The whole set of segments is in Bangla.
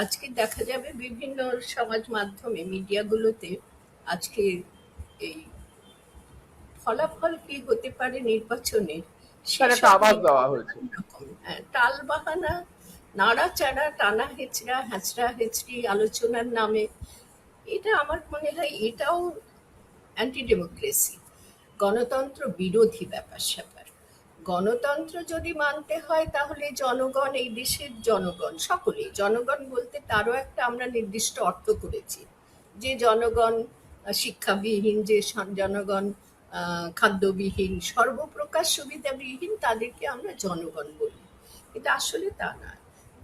আজকে দেখা যাবে বিভিন্ন সমাজ মাধ্যমে মিডিয়াগুলোতে আজকে এই ফলাফল কি হতে পারে নির্বাচনের তার একটা সেসব আভাস নিয়ে দেওয়া হয়েছে। নানান রকম টাল বাহানা, নাড়াচাড়া, টানা হেঁচড়া, হ্যাঁচড়া হেঁচড়ি আলোচনার নামে এটা আমার মনে হয় এটাও অ্যান্টি ডেমোক্রেসি, গণতন্ত্র বিরোধী ব্যাপার স্যাপার। গণতন্ত্র যদি মানতে হয় তাহলে জনগণ, এই দেশের জনগণ সকলেই, জনগণ বলতে তারও একটা আমরা নির্দিষ্ট অর্থ করেছি, যে জনগণ শিক্ষাবিহীন, যে জনগণ খাদ্যবিহীন, সর্বপ্রকার সুবিধাবিহীন, তাদেরকে আমরা জনগণ বলি। কিন্তু আসলে তা না।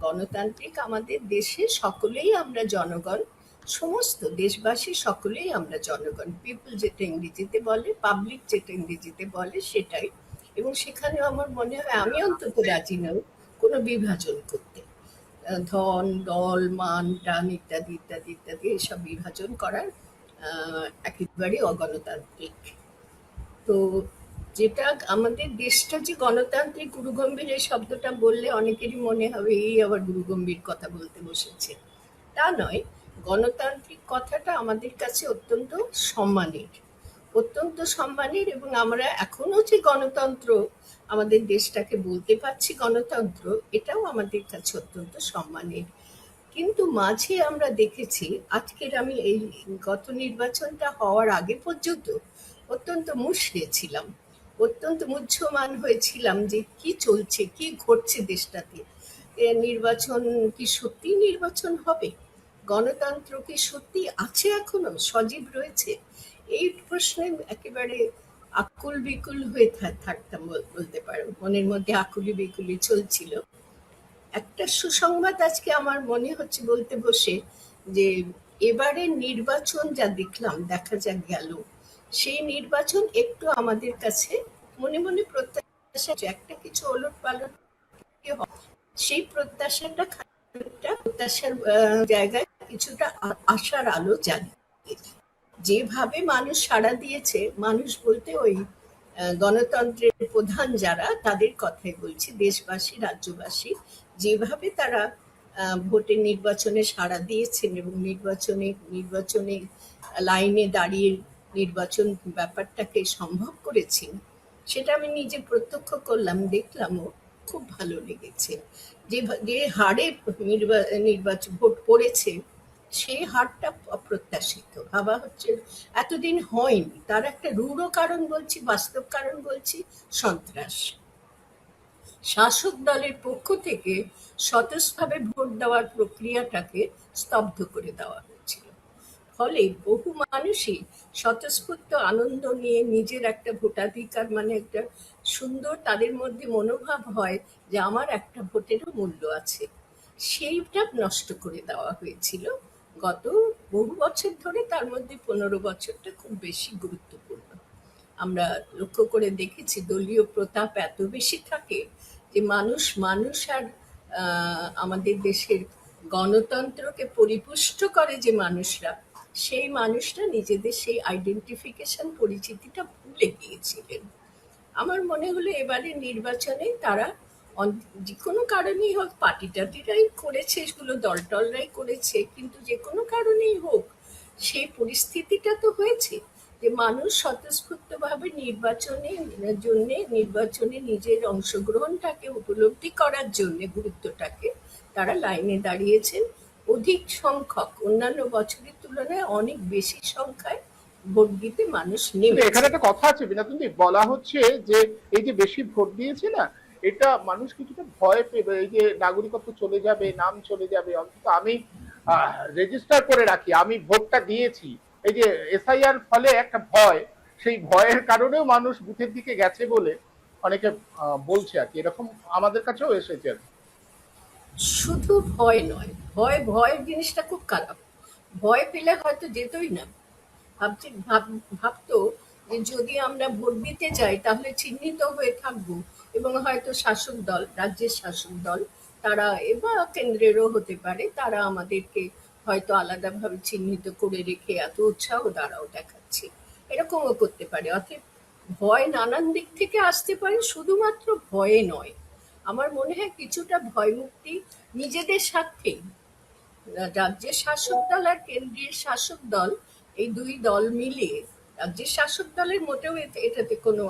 গণতান্ত্রিক আমাদের দেশে সকলেই আমরা জনগণ, সমস্ত দেশবাসী সকলেই আমরা জনগণ। পিপল যেটা ইংরেজিতে বলে, পাবলিক যেটা ইংরেজিতে বলে, সেটাই। এবং সেখানেও আমার মনে হয়, আমি অন্তত রাজি নই কোনো বিভাজন করতে। ধন, দল, মান, টান ইত্যাদি ইত্যাদি ইত্যাদি এসব বিভাজন করার একেবারেই অগণতান্ত্রিক। তো যেটা আমাদের দেশটা যে গণতান্ত্রিক, গুরুগম্ভীর এই শব্দটা বললে অনেকেরই মনে হবে এই আবার গুরুগম্ভীর কথা বলতে বসেছে। তা নয়, গণতান্ত্রিক কথাটা আমাদের কাছে অত্যন্ত সম্মানের, অত্যন্ত সম্মানের। এবং আমরা এখনো যে গণতন্ত্র আমাদের দেশটাকে বলতে পারছি গণতন্ত্র, এটাও আমাদের কাছে অত্যন্ত সম্মানের। কিন্তু মাঝে আমরা দেখেছি, আজকের আমি এই গত নির্বাচনটা হওয়ার আগে পর্যন্ত অত্যন্ত মুষড়ে ছিলাম, অত্যন্ত মুহ্যমান হয়েছিলাম যে কি চলছে, কি ঘটছে দেশটাতে। নির্বাচন কি সত্যি নির্বাচন হবে? গণতন্ত্র কি সত্যি আছে, এখনো সজীব রয়েছে? এই প্রশ্নে একেবারে আকুল বিকুল হয়ে থাকতাম, বলতে পারো মনের মধ্যে আকুলি বিকুলি চলছিল। একটা সুসংবাদ আজকে আমার মনে হচ্ছে বলতে বসে, যে এবারের নির্বাচন যা দেখলাম, দেখা যাক গেল, সেই নির্বাচন একটু আমাদের কাছে মনে মনে প্রত্যাশা, যে একটা কিছু ওলট পালট সেই প্রত্যাশাটা খানিকটা প্রত্যাশার জায়গায় কিছুটা আশার আলো জ্বালিয়ে, যেভাবে মানুষ সাড়া দিয়েছে, মানুষ বলতে ওই গণতন্ত্রের প্রধান যারা, তাদের কথাই বলছি, দেশবাসী, রাজ্যবাসী, যেভাবে তারা ভোটের নির্বাচনে সাড়া দিয়েছেন এবং নির্বাচনে লাইনে দাঁড়িয়ে নির্বাচন ব্যাপারটাকে সম্ভব করেছেন, সেটা আমি নিজে প্রত্যক্ষ করলাম, দেখলামও, খুব ভালো লেগেছে। যে হারে নির্বাচন ভোট পড়েছে, সেই হারটা অপ্রত্যাশিত। ভাবা হচ্ছে এতদিন হয়নি, তার একটা রূঢ় কারণ বলছি, বাস্তব কারণ বলছি, সন্ত্রাস। শাসক দলের পক্ষ থেকে স্বতঃস্ফূর্তভাবে ভোট দেওয়ার প্রক্রিয়াটাকে স্তব্ধ করে দেওয়া হয়েছিল। ফলে বহু মানুষই স্বতঃস্ফূর্ত আনন্দ নিয়ে নিজের একটা ভোটাধিকার, মানে একটা সুন্দর তাদের মধ্যে মনোভাব হয় যে আমার একটা ভোটেরও মূল্য আছে, সেইটা নষ্ট করে দেওয়া হয়েছিল গত বহু বছর ধরে। তার মধ্যে 15 বছরটা খুব বেশি গুরুত্বপূর্ণ। আমরা লক্ষ্য করে দেখেছি দলীয় প্রতাপ এত বেশি থাকে যে মানুষ আর আমাদের দেশের গণতন্ত্রকে পরিপুষ্ট করে যে মানুষরা, সেই মানুষরা নিজেদের সেই আইডেন্টিফিকেশন, পরিচিতিটা ভুলে গিয়েছিলেন। আমার মনে হলো এবারে নির্বাচনে তারা যে কোনো কারণেই হোক, পার্টি টাটিরাই করেছে, সেগুলো দল টলরাই করেছে, কিন্তু যে কোনো কারণেই হোক, সেই পরিস্থিতিটা তো হয়েছে যে মানুষ স্বতঃস্ফূর্তভাবে নির্বাচনে নিজের অংশগ্রহণটাকে উপলব্ধি করার জন্য, গুরুত্বটাকে, তারা লাইনে দাঁড়িয়েছেন। অধিক সংখ্যক, অন্যান্য বছরের তুলনায় অনেক বেশি সংখ্যায় ভোট দিতে মানুষ এখানে নেমেছে। একটা কথা আছে বিনাতন্দি, বলা হচ্ছে যে এই যে বেশি ভোট দিয়েছে না, এটা মানুষ কিছুটা ভয় পেবে, এই যে নাগরিকত্ব চলে যাবে, নাম চলে যাবে, অন্তত আমি রেজিস্টার করে রাখি, আমি ভোটটা দিয়েছি। এই যে এসআইআর ফলে একটা ভয়, সেই ভয়ের কারণেও মানুষ বুথের দিকে গেছে বলে অনেকে বলছে আর কি, এরকম আমাদের কাছেও এসেছে। শুধু ভয় নয়, ভয়ের জিনিসটা খুব খারাপ। ভয় পেলে হয়তো যেতই না। ভাবতো যে যদি আমরা ভোট দিতে যাই তাহলে চিহ্নিত হয়ে থাকবো, এবং হয়তো শাসক দল, রাজ্যের শাসক দল, তারা বা কেন্দ্রেরও হতে পারে, তারা আমাদেরকে হয়তো আলাদাভাবে চিহ্নিত করে রেখে এত উৎসাহ দ্বারাও দেখাচ্ছে, এরকমও করতে পারে। অতএব ভয় নানান দিক থেকে আসতে পারে, শুধুমাত্র ভয়ে নয়। আমার মনে হয় কিছুটা ভয় মুক্তি নিজেদের স্বার্থেই, রাজ্যের শাসক দল আর কেন্দ্রীয় শাসক দল, এই দুই দল মিলিয়ে, রাজ্যের শাসক দলের মোটেও এটাতে কোনো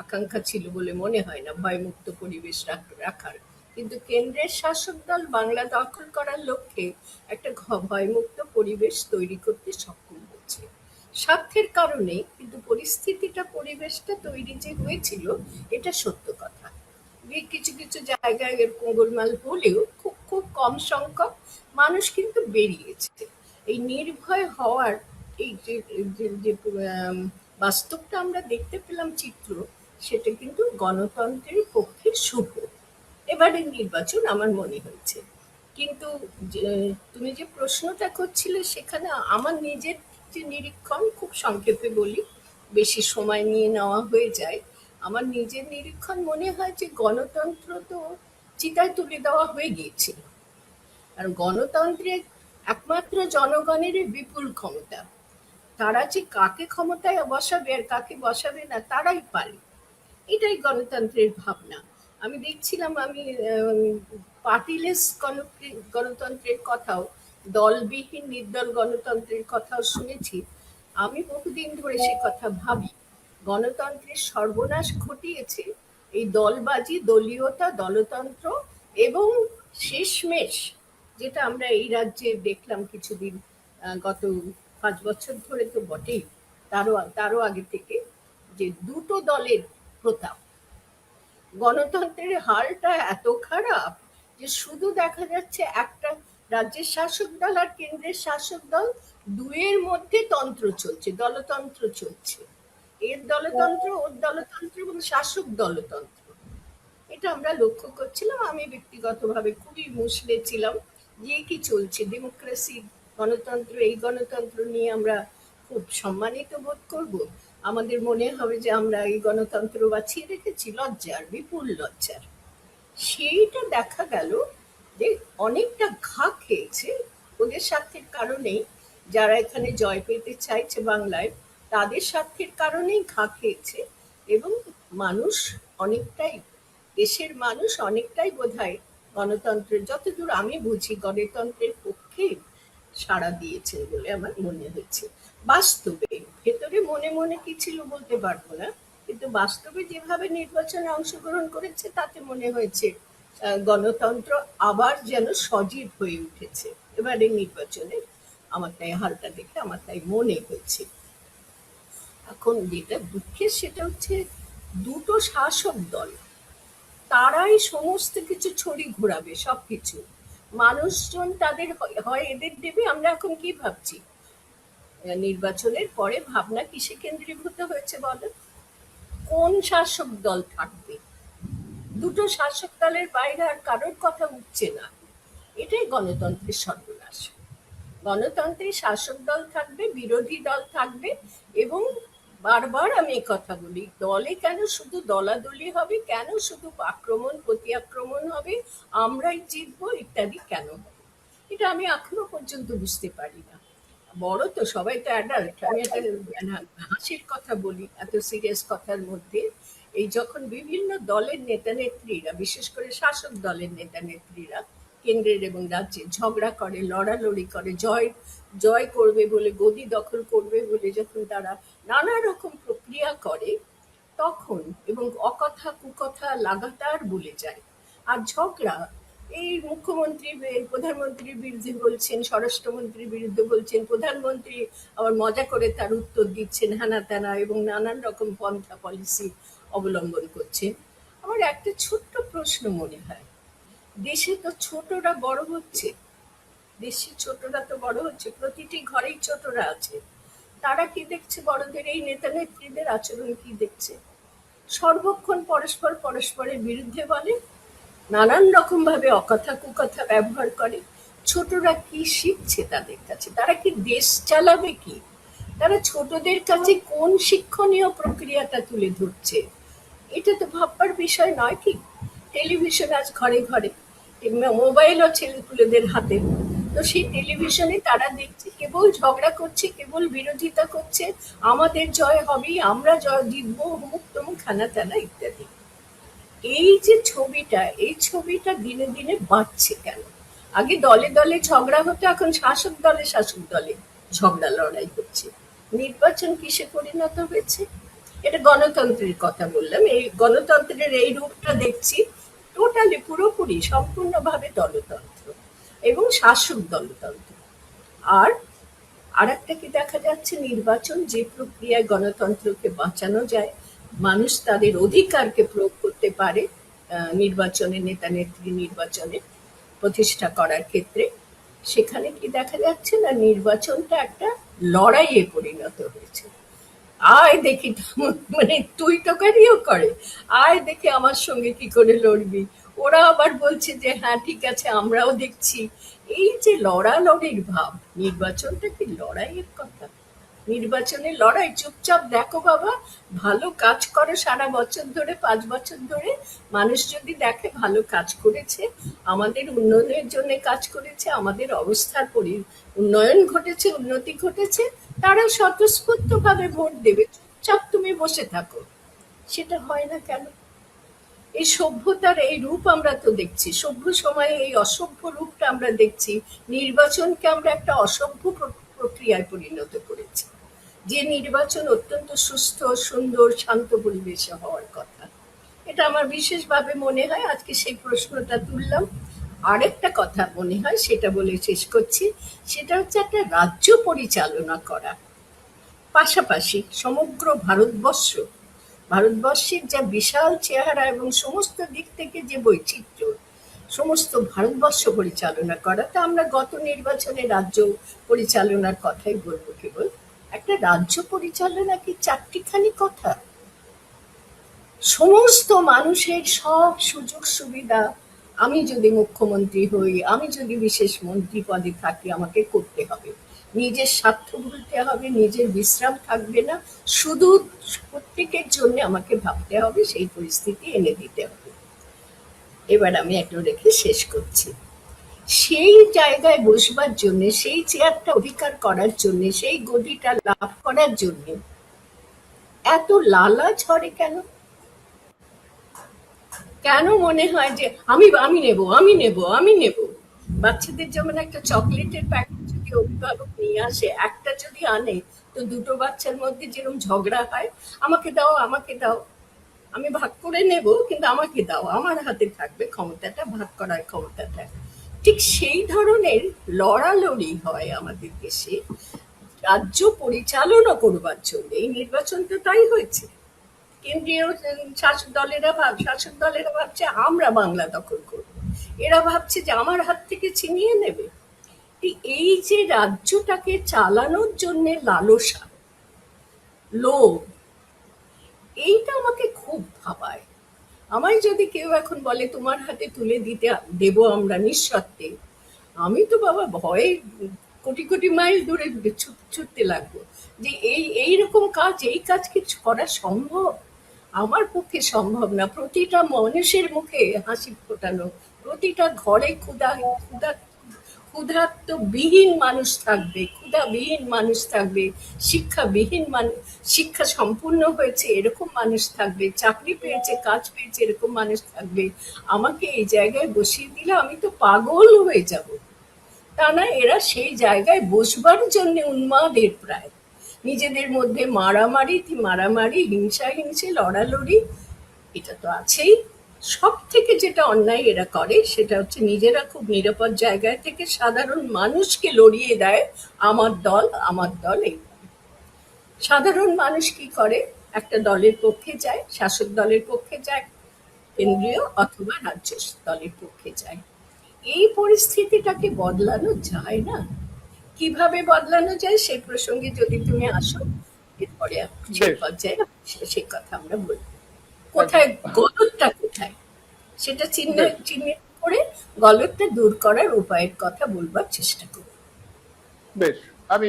আকাঙ্ক্ষা ছিল বলে মনে হয় না ভয়মুক্ত পরিবেশ রাখার, কিন্তু কেন্দ্রের শাসক দল বাংলা দখল করার লক্ষ্যে একটা ভয়মুক্ত পরিবেশ তৈরি করতে সক্ষম হচ্ছে স্বার্থের কারণে। কিন্তু পরিবেশটা তৈরি যে হয়েছিল এটা সত্য কথা। কিছু কিছু জায়গায় এরকম গোলমাল হলেও খুব খুব কম সংখ্যক মানুষ কিন্তু বেরিয়েছে। এই নির্ভয় হওয়ার এই যে যে যে, বাস্তবটা আমরা দেখতে পেলাম চিত্র, সেটা কিন্তু গণতন্ত্রের পক্ষে শুভ এবারের নির্বাচন আমার মনে হয়েছে। কিন্তু তুমি যে প্রশ্নটা করছিলে সেখানে আমার নিজের যে নিরীক্ষণ, খুব সংক্ষেপে বলি, বেশি সময় নিয়ে নেওয়া হয়ে যায়। আমার নিজের নিরীক্ষণ মনে হয় যে গণতন্ত্র তো চিতায় তুলে দেওয়া হয়ে গিয়েছিল। আর গণতন্ত্রে একমাত্র জনগণের বিপুল ক্ষমতা। তারা যে কাকে ক্ষমতায় বসাবে আর কাকে বসাবে না তারাই পারে, এটাই গণতন্ত্রের ভাবনা। আমি দেখছিলাম, আমি পার্টিলেস গণতন্ত্রের কথাও, দলবিহীন নির্দল গণতন্ত্রের কথাও শুনেছি। আমি বহুদিন ধরে সে কথা ভাবি। গণতন্ত্রের সর্বনাশ ঘটিয়েছে এই দলবাজি, দলীয়তা, দলতন্ত্র এবং শেষমেশ যেটা আমরা এই রাজ্যে দেখলাম কিছুদিন, গত 5 বছর ধরে তো বটেই, তারও আগে থেকে, যে দুটো দলের প্রতাপ। গণতন্ত্রের হালটা এত খারাপ যে শুধু দেখা যাচ্ছে একটা রাজ্যের শাসক দল আর কেন্দ্রের শাসক দল দুয়ের মধ্যে তন্ত্র চলছে, দলতন্ত্র চলছে। এর দলতন্ত্র, ওর দলতন্ত্র এবং শাসক দলতন্ত্র, এটা আমরা লক্ষ্য করছিলাম। আমি ব্যক্তিগতভাবে খুবই মুষড়ে ছিলাম যে কি চলছে। ডেমোক্রেসি, গণতন্ত্র, এই গণতন্ত্র নিয়ে আমরা খুব সম্মানিত বোধ করব। আমাদের মনে হবে যে আমরা এই গণতন্ত্র বাঁচিয়ে রেখেছি, লজ্জার, বিপুল লজ্জার। সেইটা দেখা গেল যে অনেকটা ঘা খেয়েছে ওদের স্বার্থের কারণেই। যারা এখানে জয় পেতে চাইছে বাংলায়, তাদের স্বার্থের কারণেই ঘা খেয়েছে। এবং মানুষ অনেকটাই, দেশের মানুষ অনেকটাই বোধহয় গণতন্ত্রের, যতদূর আমি বুঝি, গণতন্ত্রের পক্ষে সাড়া দিয়েছেন বলে আমার মনে হচ্ছে। বাস্তবে ভেতরে মনে মনে কি ছিল বলতে পারবো না, কিন্তু বাস্তবে যেভাবে নির্বাচনে অংশগ্রহণ করেছে তাতে মনে হয়েছে গণতন্ত্র আবার যেন সজীব হয়ে উঠেছে এবারে নির্বাচনে। আমার তাই হালটা দেখে আমার তাই মনে হয়েছে। এখন যেটা দুঃখের সেটা হচ্ছে দুটো শাসক দল, তারাই সমস্ত কিছু ছড়ি ঘোরাবে, সবকিছু মানুষজন তাদের হয় এদের দেবে। আমরা এখন কি ভাবছি, নির্বাচনের পরে ভাবনা কিসে কেন্দ্রীভূত হয়েছে বলো? কোন শাসক দল থাকবে? দুটো শাসক দলের বাইরে আর কারোর কথা উঠছে না। এটাই গণতন্ত্রের সর্বনাশ। গণতন্ত্রে শাসক দল থাকবে, বিরোধী দল থাকবে, এবং বারবার আমি কথা বলি, দলে কেন শুধু দলাদলি হবে, কেন শুধু আক্রমণ প্রতি আক্রমণ হবে, আমরাই জিতবো ইত্যাদি কেন হবে, এটা আমি এখনো পর্যন্ত বুঝতে পারি না। বড় তো সবাই তো অ্যাডাল্ট, আমি একটা হাসির কথা বলি এত সিরিয়াস কথার মধ্যে। এই যখন বিভিন্ন দলের নেতা নেত্রীরা, বিশেষ করে শাসক দলের নেতা নেত্রীরা কেন্দ্রের এবং রাজ্যে ঝগড়া করে, লড়ালড়ি করে, জয় জয় করবে বলে, গদি দখল করবে বলে যখন তারা নানা রকম প্রক্রিয়া করে তখন, এবং অকথা কুকথা লাগাতার বলে যায়, আর ঝগড়া, এই মুখ্যমন্ত্রী প্রধানমন্ত্রীর বিরুদ্ধে বলছেন, স্বরাষ্ট্রমন্ত্রীর বিরুদ্ধে বলছেন, প্রধানমন্ত্রী আবার মজা করে তার উত্তর দিচ্ছেন হেনা তেনা, এবং নানান রকম পন্থা পলিসি অবলম্বন করছেন। আমার একটা ছোট্ট প্রশ্ন মনে হয়, দেশে তো ছোটরা বড় হচ্ছে, দেশের ছোটরা তো বড় হচ্ছে, প্রতিটি ঘরেই ছোটরা আছে। তারা কি দেখছে বড়দের এই নেতা নেত্রীদের আচরণ? কি দেখছে? সর্বক্ষণ পরস্পর পরস্পরের বিরুদ্ধে বলে, নানান রকম ভাবে অকথা কুকথা ব্যবহার করে। ছোটরা কি শিখছে তাদের কাছে? তারা কি দেশ চালাবে? কি তারা ছোটদের কাছে কোন শিক্ষণীয় প্রক্রিয়াটা তুলে ধরছে? এটা তো ভাববার বিষয় নয় কি? টেলিভিশন আজ ঘরে ঘরে, মোবাইলও ছেলেপুলেদের হাতে। তো সেই টেলিভিশনে তারা দেখছে কেবল ঝগড়া করছে, কেবল বিরোধিতা করছে, আমাদের জয় হবেই, আমরা জয় জিতবো, অমুক তমুক খানা টানা ইত্যাদি। এই যে ছবিটা, এই ছবিটা দিনে দিনে বাড়ছে কেন? আগে দলে দলে ঝগড়া হতো, এখন শাসক দলে ঝগড়া লড়াই হচ্ছে। নির্বাচন কিসে পরিণত হয়েছে? এটা গণতন্ত্রের কথা বললাম। এই গণতন্ত্রের এই রূপটা দেখছি টোটালি পুরোপুরি সম্পূর্ণভাবে দলতন্ত্র এবং শাসক দলতন্ত্র। আর আরেকটা কি দেখা যাচ্ছে, নির্বাচন যে প্রক্রিয়ায় গণতন্ত্রকে বাঁচানো যায়, মানুষ তাদের অধিকারকে প্রয়োগ করতে পারে নির্বাচনে, নেতা নেত্রী নির্বাচনে প্রতিষ্ঠা করার ক্ষেত্রে, সেখানে কি দেখা যাচ্ছে না, নির্বাচনটা একটা লড়াইয়ে পরিণত হয়েছে। আয় দেখি, মানে তুই তোকারিও করে, আয় দেখি আমার সঙ্গে কি করে লড়বি। ওরা আবার বলছে যে হ্যাঁ ঠিক আছে আমরাও দেখছি। এই যে লড়ালড়ির ভাব, নির্বাচনটা কি লড়াইয়ের কথা? নির্বাচনে লড়াই? চুপচাপ দেখো বাবা, ভালো কাজ করো সারা বছর ধরে, 5 বছর ধরে, মানুষ যদি দেখে ভালো কাজ করেছে, আমাদের উন্নয়নের জন্য কাজ করেছে, আমাদের অবস্থার উন্নয়ন ঘটেছে, উন্নতি ঘটেছে, তারা স্বতঃস্ফূর্ত ভাবে ভোট দেবে। চুপচাপ তুমি বসে থাকো, সেটা হয় না কেন? এই সভ্যতার এই রূপ আমরা তো দেখছি, সভ্য সময়ে এই অসভ্য রূপটা আমরা দেখছি। নির্বাচনকে আমরা একটা অসভ্য প্রক্রিয়ায় পরিণত করেছি, যে নির্বাচন অত্যন্ত সুস্থ, সুন্দর, শান্ত পরিবেশে হওয়ার কথা। এটা আমার বিশেষভাবে মনে হয়, আজকে সেই প্রশ্নটা তুললাম। আরেকটা কথা মনে হয়, সেটা বলে শেষ করছি, সেটা হচ্ছে একটা রাজ্য পরিচালনা করা, পাশাপাশি সমগ্র ভারতবর্ষের যা বিশাল চেহারা এবং সমস্ত দিক থেকে যে বৈচিত্র্য, সমস্ত ভারতবর্ষ পরিচালনা করা। তা আমরা গত নির্বাচনে রাজ্য পরিচালনার কথাই বলবো কেবল। একটা রাজ্য পরিচালনা কি চারটিখানি কথা? সমস্ত মানুষের সব সুযোগ সুবিধা আমি যদি মুখ্যমন্ত্রী হই, আমি যদি বিশেষ মন্ত্রী পদে থাকি, আমাকে করতে হবে। নিজের স্বার্থ ভুলতে হবে, নিজের বিশ্রাম থাকবে না, শুধু প্রত্যেকের জন্য আমাকে ভাবতে হবে, সেই পরিস্থিতি এনে দিতে হবে। এবার আমি একটু রেখে শেষ করছি। সেই জায়গায় বসবার জন্য, সেই চেয়ারটা অধিকার করার জন্য, সেই গদিটা লাভ করার জন্য এত লালা ঝরে কেন? কেন মনে হয় যে আমি আমি নেব, আমি নেব, আমি নেব? বাচ্চাদের যেমন একটা চকলেটের প্যাকেট যদি অভিভাবক নিয়ে আসে, একটা যদি আনে, তো দুটো বাচ্চার মধ্যে যেরকম ঝগড়া হয়, আমাকে দাও, আমাকে দাও, আমি ভাগ করে নেব, কিন্তু আমাকে দাও, আমার হাতে থাকবে ক্ষমতাটা, ভাগ করার ক্ষমতাটা। ঠিক সেই ধরনের লড়ালড়ি হয় আমাদের দেশে রাজ্য পরিচালনা করবার জন্য। এই নির্বাচন তো তাই হয়েছে। কেন্দ্রীয় শাসক দলেরা ভাবছে আমরা বাংলা দখল করব, এরা ভাবছে যে আমার হাত থেকে ছিনিয়ে নেবে। এই যে রাজ্যটাকে চালানোর জন্য লালসা, লোভ, এইটা আমাকে খুব ভাবায়। আমায় যদি কেউ এখন বলে তোমার হাতে তুলে দিতে দেব আমরা নিঃশর্তে, আমি তো বাবা ভয়ে কোটি কোটি মাইল দূরে দূরে ছুটতে লাগবো, যে এইরকম কাজ, এই কাজ কি করা সম্ভব? আমার পক্ষে সম্ভব না। প্রতিটা মানুষের মুখে হাসি ফোটানো, প্রতিটা ঘরে ক্ষুধার্তবিহীন মানুষ থাকবে, ক্ষুধাবিহীন মানুষ থাকবে, শিক্ষাবিহীন মানুষ, শিক্ষা সম্পূর্ণ হয়েছে এরকম মানুষ থাকবে, চাকরি পেয়েছে, কাজ পেয়েছে এরকম মানুষ থাকবে। আমাকে এই জায়গায় বসিয়ে দিলে আমি তো পাগল হয়ে যাব। তা না, এরা সেই জায়গায় বসবার জন্য উন্মাদের প্রায়। নিজেদের মধ্যে মারামারি, হিংসে, লড়ালড়ি, এটা তো আছেই। সব থেকে যেটা অন্যায় এরা করে, সেটা হচ্ছে নিজেরা খুব নিরাপদ জায়গায় থেকে সাধারণ মানুষকে লড়িয়ে দেয়, আমার দল, আমার দল। এই সাধারণ মানুষ কি করে, একটা দলের পক্ষে যায়, শাসক দলের পক্ষে যায়, কেন্দ্রীয় অথবা রাজ্য দলের পক্ষে যায়। এই পরিস্থিতিটাকে বদলানো যায় না। কিভাবে বদলানো যায় সেই প্রসঙ্গে যদি তুমি আসো, এরপরে সেই পর্যায়ে সেই কথা আমরা বলবো। কোথায় গলতটা কোথায়, সেটা চিহ্নিত করে গলতটা দূর করার উপায়ের কথা বলবার চেষ্টা করব। বেশ, আমি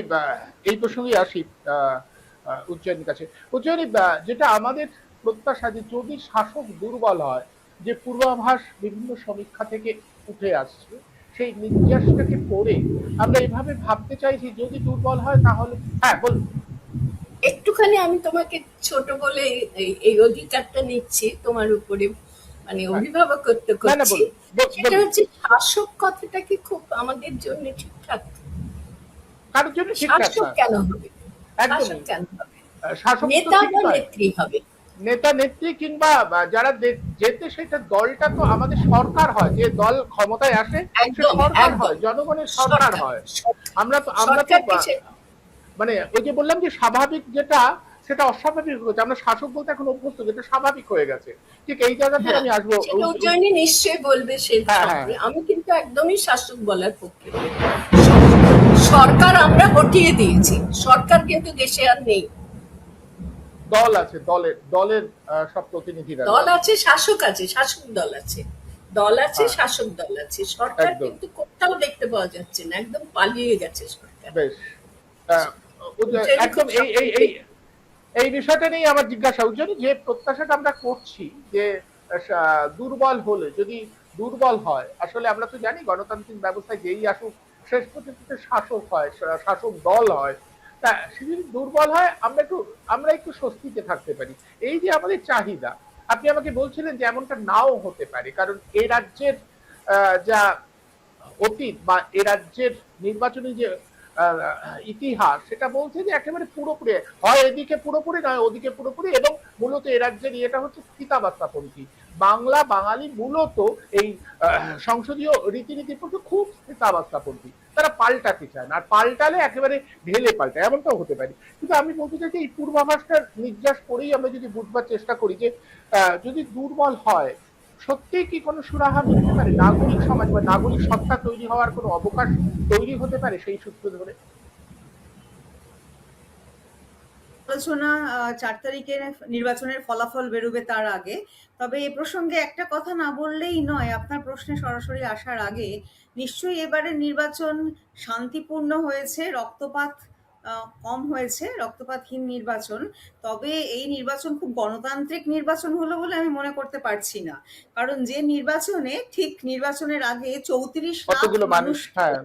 এই প্রসঙ্গে আসি উজ্জয়নীর কাছে। উজ্জয়নী, যেটা আমাদের প্রত্যাশা, যে যদি শাসক দুর্বল হয়, যে পূর্বাভাস বিভিন্ন সমীক্ষা থেকে উঠে আসছে, সেই নির্যাসটাকে পড়ে আমরা এভাবে ভাবতে চাইছি যদি দুর্বল হয় তাহলে। হ্যাঁ বলুন। একটুখানি আমি তোমাকে ছোট বলে এই অধিকারটা নিচ্ছি তোমার উপরে, মানে অভিভাবকত্ব না না করছি, সেটা বলুন। হচ্ছে শাসক কথাটা কি খুব আমাদের জন্য ঠিকঠাক? কারোর জন্য ঠিকঠাক শাসক না, কেন হবে? শাসক একদমই। কেন হবে? শাসক তো নেতা ঠিক বা নয়, নেত্রী হবে। নেতা নেত্রী কিংবা যারা যেতে সেটা দলটা তো আমাদের সরকার হয়, যে দল ক্ষমতায় আসে সে একদম, সরকার একদম। হয়, জনগণের সরকার সরকার, হয়। সরকার। আমরা তো সরকারকে মানে ওই যে বললাম যে স্বাভাবিক যেটা সেটা অস্বাভাবিক হয়েছে, আমরা শাসক বলতে এখন অভ্যস্ত, যেটা স্বাভাবিক হয়ে গেছে। ঠিক এই জায়গাতেই হ্যাঁ, আমি আসবো। সেটা উজ্জয়িনী নিশ্চয়ই বলবে সে হ্যাঁ হ্যাঁ, শব্দে। আমি কিন্তু একদমই শাসক বলার পক্ষে নই। সরকার আমরা হটিয়ে দিয়েছি, সরকার কিন্তু দেশে আর নেই। দল আছে, দলের দলের সব প্রতিনিধিরা দল যারা। আছে, শাসক আছে, শাসক দল আছে, দল আছে, হ্যাঁ, শাসক দল আছে। সরকার একদম। কিন্তু কোথাও দেখতে পাওয়া যাচ্ছে না, একদম পালিয়ে গেছে সরকার। বেশ, আহ, উজ্জয়িনী একদম খুব এই এই এই স্বাভাবিক। এই বিষয়টা নিয়ে আমার জিজ্ঞাসা, উজ্জ্বল, যে প্রত্যাশাটা আমরা করছি যে দুর্বল হলে, যদি দুর্বল হয়, আসলে আমরা তো জানি গণতান্ত্রিক ব্যবস্থায় যেই আসুক শেষ পর্যন্ত শাসক হয়, শাসক দল হয়। তা সে যদি দুর্বল হয় আমরা একটু স্বস্তিতে থাকতে পারি। এই যে আমাদের চাহিদা, আপনি আমাকে বলছিলেন যে এমনটা নাও হতে পারে, কারণ এই রাজ্যের যা অতীত বা এ রাজ্যের নির্বাচনী যে ইতিহাস, সেটা বলছে যে একেবারে পুরোপুরি হয় এদিকে পুরোপুরি নয় ওদিকে পুরোপুরি, এবং মূলত এ রাজ্যের ইয়েটা হচ্ছে স্থিতাবস্থাপন্থী। বাংলা বাঙালি মূলত এই সংসদীয় রীতিনীতির প্রতি খুব স্থিতাবস্থাপন্থী, তারা পাল্টাতে চায় না, আর পাল্টালে একেবারে ঢেলে পাল্টায়, এমনটাও হতে পারে। কিন্তু আমি বলতে চাই যে এই পূর্বাভাসটার নির্যাস করেই আমরা যদি বুঝবার চেষ্টা করি যে যদি দুর্বল হয়, সত্যিই কি কোনো সুরাহা মিলতে পারে, নাগরিক সমাজ বা নাগরিক সত্তা তৈরি হওয়ার কোনো অবকাশ তৈরি হতে পারে সেই সূত্র ধরে? আলোচনা ৪ তারিখে নির্বাচনের ফলাফল বেরোবে তার আগে। তবে এ প্রসঙ্গে একটা কথা না বললেই নয়, আপনার প্রশ্নে সরাসরি আসার আগে। নিশ্চয়ই এবারের নির্বাচন শান্তিপূর্ণ হয়েছে, রক্তপাত কম হয়েছে, রক্তপাতহীন নির্বাচন। তবে এই নির্বাচন খুব গণতান্ত্রিক নির্বাচন হলো বলে আমি মনে করতে পারছি না। কারণ যে নির্বাচনে ঠিক নির্বাচনের আগে ৩৪ লাখ কতগুলো মানুষ, মানুষকে, হ্যাঁ।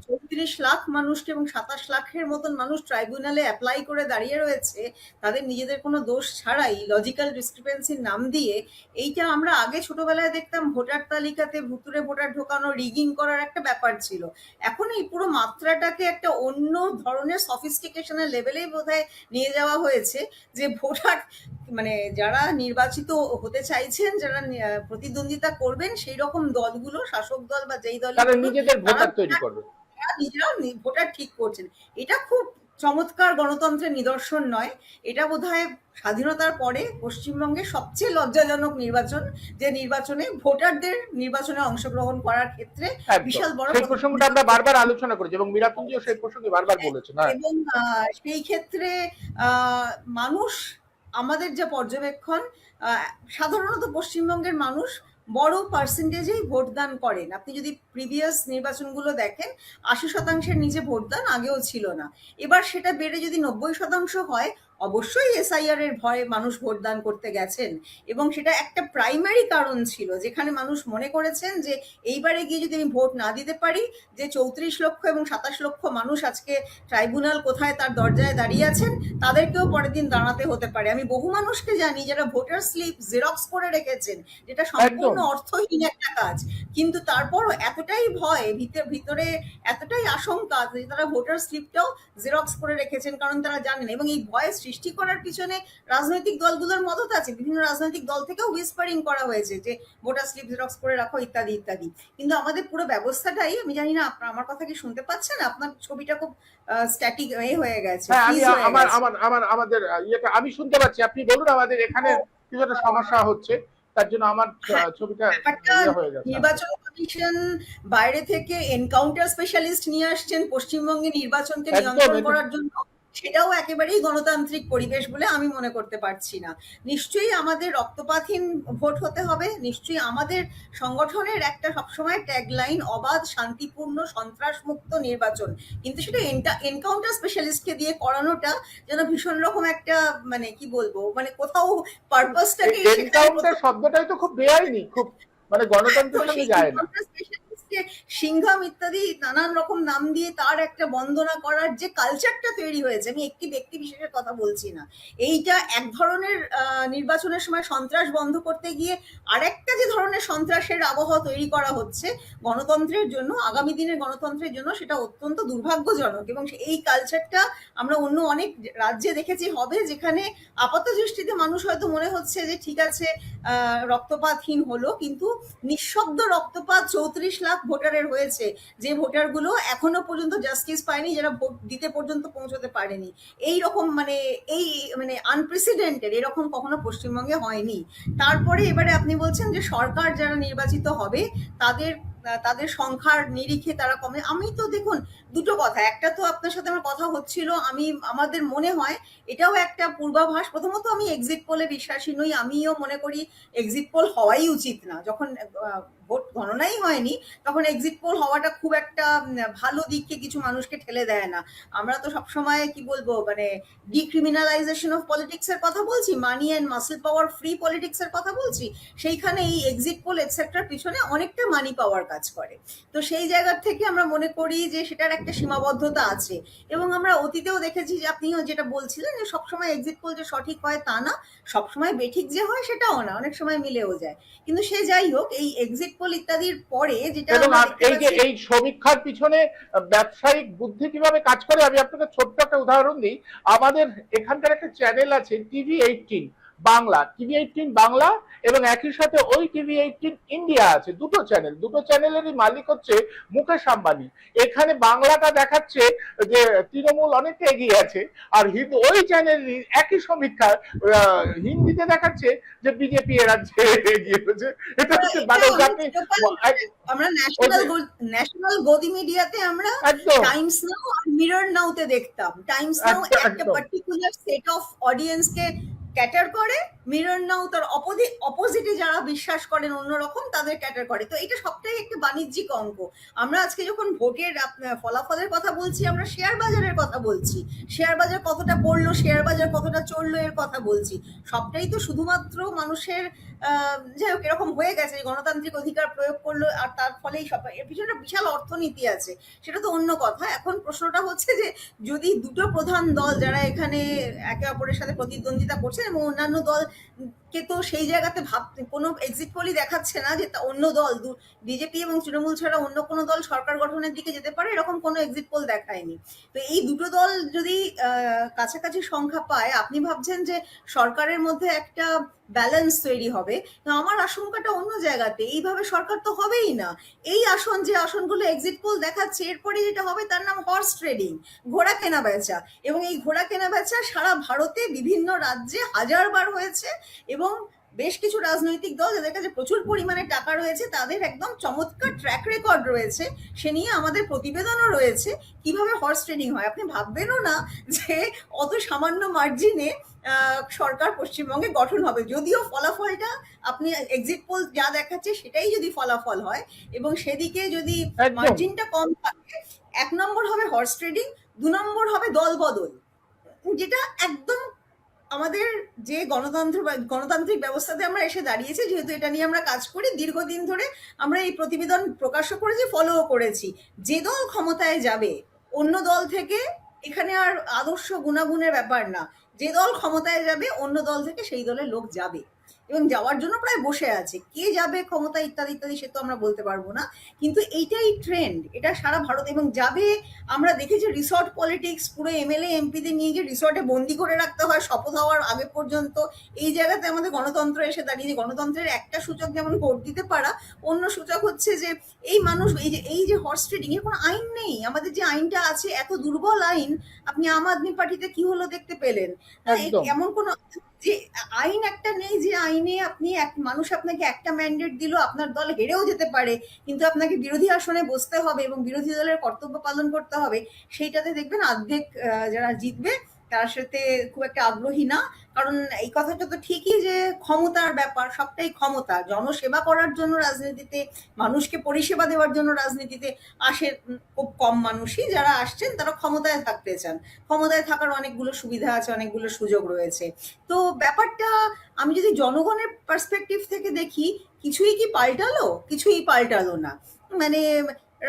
৩৪ লাখ মানুষকে এবং ২৭ লাখের মতন মানুষ ট্রাইব্যুনালে অ্যাপ্লাই করে দাঁড়িয়ে রয়েছে তাদের নিজেদের কোনো দোষ ছাড়াই, লজিক্যাল ডিসক্রিপেন্সির নাম দিয়ে। এইটা আমরা আগে ছোটবেলায় দেখতাম ভোটার তালিকাতে ভুতুরে ভোটার ঢোকানো, রিগিং করার একটা ব্যাপার ছিল। এখন এই পুরো মাত্রাটাকে একটা অন্য ধরনের সফিস্টিকেশনের লেভেলেই বোধহয় নিয়ে যাওয়া হয়েছে। যে ভোটার মানে যারা নির্বাচিত হতে চাইছেন, যারা প্রতিদ্বন্দ্বিতা করবেন, সেই রকম দলগুলো, শাসক দল বা যেই দল, তারা নিজেদের তারা ভোটার তৈরি করবে। নিজেরাও ভোটার ঠিক করছেন। এটা খুব চমৎকার গণতন্ত্রের নিদর্শন নয়? এটা বোধহয় স্বাধীনতার পরে পশ্চিমবঙ্গের সবচেয়ে লজ্জাজনক নির্বাচন, যে নির্বাচনে ভোটারদের নির্বাচনে অংশগ্রহণ করার ক্ষেত্রে একদম বিশাল বড় সেই প্রসঙ্গটা আমরা বারবার আলোচনা করেছি, এবং মীরাতুঞ্জিও সেই প্রসঙ্গে বারবার বলেছেন। হ্যাঁ, এবং সেই ক্ষেত্রে মানুষ, আমাদের যা পর্যবেক্ষণ, সাধারণত পশ্চিমবঙ্গের মানুষ বড় পার্সেন্টেজেই ভোটদান করেন। আপনি যদি প্রিভিয়াস নির্বাচনগুলো দেখেন, ৮০% নিচে ভোটদান আগেও ছিল না। এবার সেটা বেড়ে যদি ৯০% হয়, অবশ্যই এসআইআর এর ভয়ে মানুষ ভোটদান করতে গেছেন। এবং সেটা একটা প্রাইমারি কারণ ছিল, যেখানে মানুষ মনে করেছেন যে এইবারে গিয়ে যদি আমি ভোট না দিতে পারি, যে ৩৪ লক্ষ এবং ২৭ লক্ষ মানুষ আজকে ট্রাইব্যুনাল কোথায় তার দরজায় দাঁড়িয়ে আছেন, তাদেরকেও পরের দিন দাঁড়াতে হতে পারে। আমি বহু মানুষকে জানি যারা ভোটার স্লিপ জেরক্স করে রেখেছেন, যেটা সম্পূর্ণ একদম। অর্থহীন একটা কাজ। কিন্তু তারপরও এতটাই ভয়, ভিতরে এতটাই আশঙ্কা যে তারা ভোটার স্লিপটাও জেরক্স করে রেখেছেন, কারণ তারা জানেন। এবং এই ভয় সৃষ্টি করার পিছনে রাজনৈতিক দলগুলোর মদত আছে। বিভিন্ন রাজনৈতিক দল থেকেও হুইসপারিং করা হয়েছে যে ভোটার স্লিপ জেরক্স করে রাখো, ইত্যাদি ইত্যাদি। কিন্তু আমাদের পুরো ব্যবস্থাটাই, আমি জানি না আমার কথা কি শুনতে পাচ্ছেন, আপনার ছবিটা খুব স্ট্যাটিক হয়ে গেছে, হ্যাঁ, আমি ফ্রিজ হয়ে আমার গেছে। আমার আমার আমাদের ইয়েটা আমি শুনতে পাচ্ছি, আপনি বলুন। আমাদের এখানে কিছু একটা সমস্যা হচ্ছে, তার জন্য আমার হ্যাঁ, ছবিটা ব্যাপারটা ইয়ে হয়ে গেছে। নির্বাচন কমিশন বাইরে থেকে এনকাউন্টার স্পেশালিস্ট নিয়ে আসছেন পশ্চিমবঙ্গে নির্বাচনকে একদম, নিয়ন্ত্রণ এটা করার জন্য, সেটাও একেবারেই গণতান্ত্রিক পরিবেশ বলে আমি মনে করতে পারছি না। নিশ্চয়ই আমাদের রক্তপাতহীন ভোট হতে হবে, নিশ্চয়ই আমাদের সংগঠনের একটা সবসময় ট্যাগলাইন অবাধ, শান্তিপূর্ণ, সন্ত্রাসমুক্ত নির্বাচন। কিন্তু সেটা এনকাউন্টার স্পেশালিস্টকে দিয়ে করানোটা যেন ভীষণ রকম একটা, মানে কি বলবো, মানে কোথাও পারপাসটাকে সেখানে এনকাউন্টার শব্দটাই তো খুব বেআইনি, খুব মানে তো গণতন্ত্রের সঙ্গে সেই যায় না। এনকাউন্টার স্পেশালিস্ট মানুষকে সিংহাম ইত্যাদি নানান রকম নাম দিয়ে তার একটা বন্দনা করার যে কালচারটা তৈরি হয়েছে, আমি একটি ব্যক্তি বিশেষের কথা বলছি না, এইটা এক ধরনের নির্বাচনের সময় সন্ত্রাস বন্ধ করতে গিয়ে আরেকটা যে ধরনের সন্ত্রাসের আবহাওয়া তৈরি করা হচ্ছে গণতন্ত্রের জন্য, আগামী দিনের গণতন্ত্রের জন্য, সেটা অত্যন্ত দুর্ভাগ্যজনক। এবং এই কালচারটা আমরা অন্য অনেক রাজ্যে দেখেছি হবে, যেখানে আপাত দৃষ্টিতে মানুষ হয়তো মনে হচ্ছে যে ঠিক আছে রক্তপাতহীন হলো, কিন্তু নিঃশব্দ রক্তপাত 34 লাখ ভোটারের হয়েছে, যে ভোটারগুলো এখনো পর্যন্ত জাস্টিস পায়নি, যারা ভোট দিতে পর্যন্ত পৌঁছতে পারেনি। এই রকম মানে আনপ্রেসিডেন্টেড, এরকম কখনো পশ্চিমবঙ্গে হয়নি। তারপরে এবারে আপনি বলছেন যে সরকার যারা নির্বাচিত হবে তাদের সংখ্যার নিরিখে তারা কমে। আমি তো দেখুন দুটো কথা, একটা তো আপনার সাথে আমার কথা হচ্ছিল, আমাদের মনে হয় এটাও একটা পূর্বাভাস। প্রথমত আমি এক্সিট পোলে বিশ্বাসী নই, আমিও মনে করি এক্সিট পোল হওয়াই উচিত না। যখন ভোট গণনাই হয়নি তখন এক্সিট পোল হওয়াটা খুব একটা ভালো দিককে কিছু মানুষকে ঠেলে দেয় না। আমরা তো সবসময় কি বলবো, মানে ডিক্রিমিনালাইজেশন অফ পলিটিক্স এর কথা বলছি, মানি and muscle power free politics এর কথা বলছি, সেইখানে এই এক্সিট পোল এটসেট্রার পিছনে অনেকটা মানি পাওয়ার কাজ করে। তো সেই জায়গা থেকে আমরা মনে করি যে সেটার একটা সীমাবদ্ধতা আছে। এবং আমরা অতীতেও দেখেছি যে আপনিও যেটা বলছিলেন যে সবসময় এক্সিট পোল যে সঠিক হয় তা না, সবসময় বেঠিক যে হয় সেটাও না, অনেক সময় মিলেও যায়। কিন্তু সে যাই হোক, এই এক্সিট পোল ইত্যাদির পরে যেটা এবং এই যে এই সমীক্ষার পিছনে ব্যবসায়িক বুদ্ধি কিভাবে কাজ করে, আমি আপনাকে ছোট্ট একটা উদাহরণ দিই। আমাদের এখানকার একটা চ্যানেল আছে TV18 বাংলা, TV18 বাংলা, এবং একই সাথে ওই TV18 ইন্ডিয়া আছে, দুটো চ্যানেল। দুটো চ্যানেলেরই মালিক হচ্ছে মুকেশ আম্বানি। এখানে বাংলাটা দেখাচ্ছে যে তৃণমূল অনেকটা এগিয়ে আছে, আর ওই চ্যানেল একই সমীক্ষা হিন্দিতে দেখাচ্ছে যে বিজেপি এ রাজ্যে এগিয়ে হচ্ছে। এটা হচ্ছে মানে আপনি আমরা ন্যাশনাল গদি মিডিয়াতে আমরা টাইমস নাও আর মিরর নাওতে দেখতাম। টাইমস নাও একটা পার্টিকুলার সেট অফ অডিয়েন্সকে ক্যাটার করে, মিরর নাও তার অপোজিটে যারা বিশ্বাস করেন অন্যরকম তাদের ক্যাটার করে। তো এটা সবটাই একটা বাণিজ্যিক অঙ্ক। আমরা আজকে যখন ভোটের ফলাফলের কথা বলছি, আমরা শেয়ার বাজারের কথা বলছি, শেয়ার বাজার কতটা পড়লো, শেয়ার বাজার কতটা চললো এর কথা বলছি। সবটাই তো শুধুমাত্র মানুষের যাই হোক এরকম হয়ে গেছে, গণতান্ত্রিক অধিকার প্রয়োগ করলো আর তার ফলেই সব, এর পিছনে একটা বিশাল অর্থনীতি আছে, সেটা তো অন্য কথা। এখন প্রশ্নটা হচ্ছে যে যদি দুটো প্রধান দল যারা এখানে একে অপরের সাথে প্রতিদ্বন্দ্বিতা করছেন, এবং অন্যান্য দলকে তো সেই জায়গাতে ভাবতে কোনো এক্সিট পোলই দেখাচ্ছে না যে অন্য দল বিজেপি এবং তৃণমূল ছাড়া অন্য কোনো দল সরকার গঠনের দিকে যেতে পারে, এরকম কোনো এক্সিট পোল দেখায়নি। তো এই দুটো দল যদি কাছাকাছি সংখ্যা পায়, আপনি ভাবছেন যে সরকারের মধ্যে একটা ব্যালেন্স তৈরি হবে। আমার আশঙ্কাটা অন্য জায়গাতে, এইভাবে সরকার তো হবেই না। এই যে আসনগুলো এক্সিট পোল দেখাচ্ছে, এরপরে যেটা হবে তার নাম হর্স ট্রেডিং, ঘোড়া কেনা বেচা। এবং এই ঘোড়া কেনা বেচা সারা ভারতে বিভিন্ন রাজ্যে হাজারবার হয়েছে, এবং বেশ কিছু রাজনৈতিক দল যাদের কাছে প্রচুর পরিমাণে টাকা রয়েছে তাদের একদম চমৎকার ট্র্যাক রেকর্ড রয়েছে, সে নিয়ে আমাদের প্রতিবেদনও রয়েছে কিভাবে হর্স ট্রেডিং হয়। আপনি ভাববেনও না যে অত সামান্য মার্জিনে সরকার পশ্চিমবঙ্গে গঠন হবে। যদিও ফলাফলটা আপনি এক্সিট পোল যা দেখাচ্ছে সেটাই যদি ফলাফল হয় এবং সেদিকে যদি মার্জিনটা কম থাকে, 1 নম্বর হবে হর্স ট্রেডিং, 2 নম্বর হবে দল বদল, যেটা একদম আমাদের যে গণতান্ত্রিক ব্যবস্থাতে আমরা এসে দাঁড়িয়েছি, যেহেতু এটা নিয়ে আমরা কাজ করি দীর্ঘদিন ধরে, আমরা এই প্রতিবেদন প্রকাশও করেছি, ফলোও করেছি। যে দল ক্ষমতায় যাবে অন্য দল থেকে, এখানে আর আদর্শ গুণাগুণের ব্যাপার না, যে দল ক্ষমতায় যাবে অন্য দল থেকে সেই দলের লোক যাবে এবং যাওয়ার জন্য প্রায় বসে আছে। কে যাবে ক্ষমতা ইত্যাদি ইত্যাদি সে তো আমরা বলতে পারবো না, কিন্তু এইটাই ট্রেন্ড, এটা সারা ভারত। এবং যাবে, আমরা দেখেছি রিসর্ট পলিটিক্স, পুরো এমএলএ এমপিদের নিয়ে গিয়ে রিসর্টে বন্দি করে রাখতে হয় শপথ হওয়ার আগে পর্যন্ত। এই জায়গাতে আমাদের গণতন্ত্র এসে দাঁড়িয়ে, গণতন্ত্রের একটা সূচক যেমন ভোট দিতে পারা, অন্য সূচক হচ্ছে যে এই মানুষ, এই যে হর্স ট্রেডিং, এর কোনো আইন নেই। আমাদের যে আইনটা আছে এত দুর্বল আইন, আপনি আম আদমি পার্টিতে কি হলো দেখতে পেলেন? এমন কোনো যে আইন একটা নেই যে আইনে আপনি মানুষ আপনাকে একটা ম্যান্ডেট দিল, আপনার দল হেরেও যেতে পারে, কিন্তু আপনাকে বিরোধী আসনে বসতে হবে এবং বিরোধী দলের কর্তব্য পালন করতে হবে। সেইটাতে দেখবেন অর্ধেক যারা জিতবে তার সাথে খুব একটা আগ্রহী না। কারণ এই কথাটা তো ঠিকই যে ক্ষমতার ব্যাপার, সবটাই ক্ষমতা। জনসেবা করার জন্য রাজনীতিতে, মানুষকে পরিষেবা দেওয়ার জন্য রাজনীতিতে আসে খুব কম মানুষই। যারা আসছেন তারা ক্ষমতায় থাকতে চান, ক্ষমতায় থাকার অনেকগুলো সুবিধা আছে, অনেকগুলো সুযোগ রয়েছে। তো ব্যাপারটা আমি যদি জনগণের পার্সপেক্টিভ থেকে দেখি, কিছুই কি পাল্টালো? কিছুই পাল্টালো না। মানে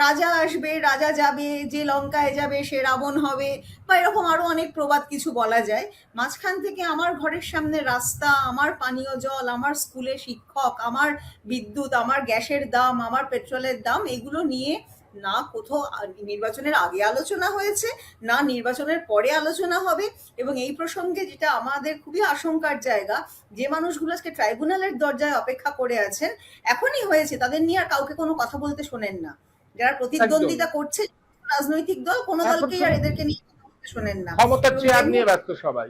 রাজা আসবে, রাজা যাবে, যে লঙ্কায় যাবে সে রাবণ হবে, বা এরকম আরো অনেক প্রবাদ কিছু বলা যায়। মাঝখান থেকে আমার ঘরের সামনে রাস্তা, আমার পানীয় জল, আমার স্কুলে শিক্ষক, আমার বিদ্যুৎ, আমার গ্যাসের দাম, আমার পেট্রোলের দাম, এগুলো নিয়ে না কোথাও নির্বাচনের আগে আলোচনা হয়েছে, না নির্বাচনের পরে আলোচনা হবে। এবং এই প্রসঙ্গে যেটা আমাদের খুবই আশঙ্কার জায়গা, যে মানুষগুলো আজকে ট্রাইব্যুনালের দরজায় অপেক্ষা করে আছেন, এখনই হয়েছে, তাদের নিয়ে আর কাউকে কোনো কথা বলতে শোনেন না। যারা প্রতিদ্বন্দ্বিতা করছে রাজনৈতিক দল, কোনো এখন দলকেই আর শুধু এদেরকে নিয়ে কথা বলতে শোনেন না। ক্ষমতার এবং চেয়ার যেমনি নিয়ে ব্যস্ত সবাই।